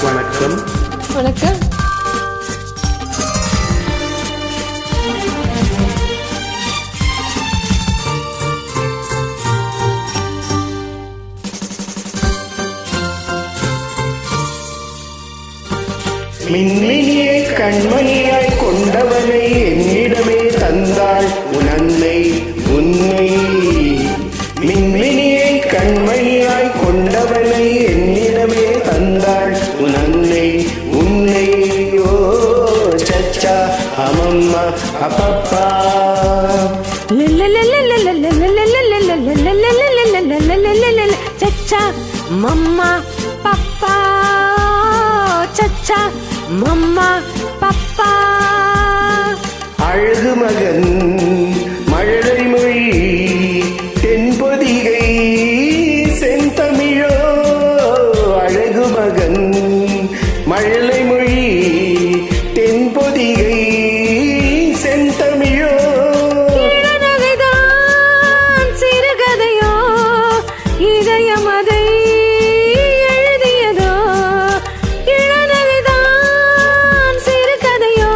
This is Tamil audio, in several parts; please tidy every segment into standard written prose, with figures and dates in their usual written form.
வணக்கம். வணக்கம். மின்மினியை கண்மணியாய் கொண்டவனை என்னிடமே தந்தாள் உன் அன்னை உன்னை. மின்மினியை கண்மணியாய் கொண்டவனை என்னிடமே தந்தாள் உன் அன்னை உன்னை. ஓ சச்சா அம்மம்மா அப்பப்பா. சச்சா மம்மா பப்பா. சச்சா மம்மா பப்பா. அழகு மகன் மழலை மொழி தென்பொதிகை செந்தமிழோ. அழகு மகன் மழலை மொழி தென்பொதிகை செந்தமிழோ. இளநகைதான் சிறுகதையோ இதயமதை எழுதியதோ. இளநகைதான் சிறுகதையோ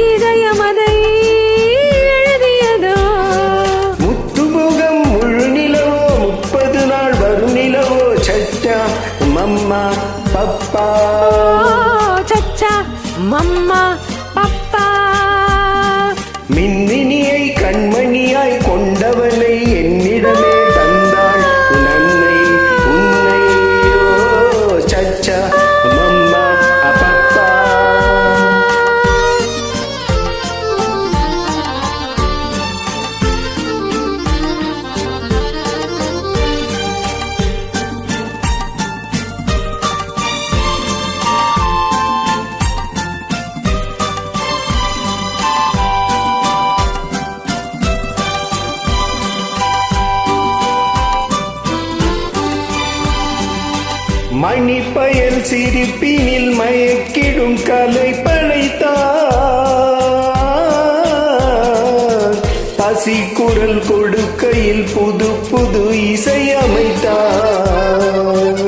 இதயமதை எழுதியதோ. முத்துமுகம் முழு நிலவோ 30 நாள் வரும் நிலவோ. சச்சா மம்மா பப்பா. சச்சா மம்மா பப்பா. மின்மினியை கண்மணியாய் கொண்டவனை என்னிடமே தந்தாள் உன் அன்னை உன்னை. ஓ சச்சா மம்மா அப்பப்பா. மணிப்பயல் சிரிப்பினில் மயக்கிடும் கலை படைத்தார். பசிக்குரல் கொடுக்கையில் புது புது இசை அமைத்தார்.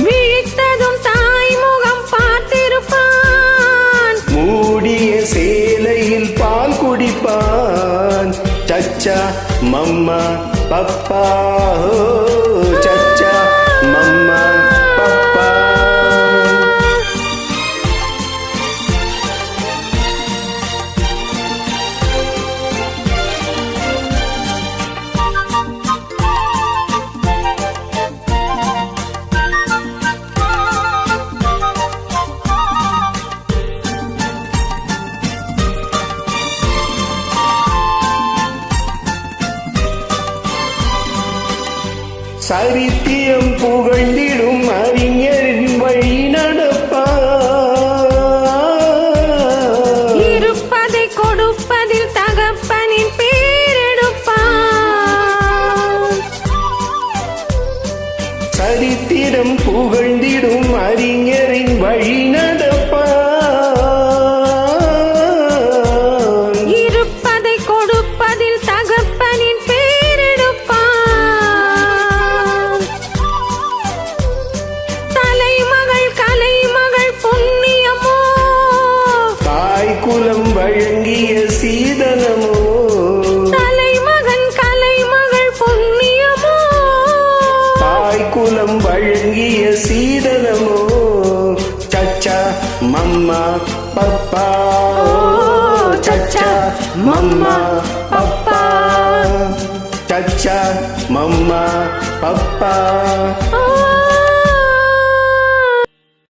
விழித்ததும் தாய்முகம் பார்த்திருப்பான். மூடிய சேலையில் பால் குடிப்பான். சச்சா மம்மா பப்பா. சச்சா மம்மா பப்பா. சரித்திரம் புகழ்ந்திடும் அறிஞரின் வழி நடப்பார். இருப்பதை கொடுப்பதில் தகப்பனின் பேரெடுப்பான். சரித்திரம் புகழ்ந்திடும் அறிஞரின் வழி நடப்பார். இருப்பதை கொடுப்பதில் தகப்பனின் பேரெடுப்பான். தலைமகள் கலைமகள் புண்ணியமோ. தாய்குலம் வழங்கிய சீதனமோ. தலைமகன் கலைமகள் புண்ணியமோ. தாய்குலம் வழங்கிய சீதனமோ. சச்சா மம்மா பப்பா. சச்சா மம்மா பப்பா. சச்சா மம்மா பப்பா.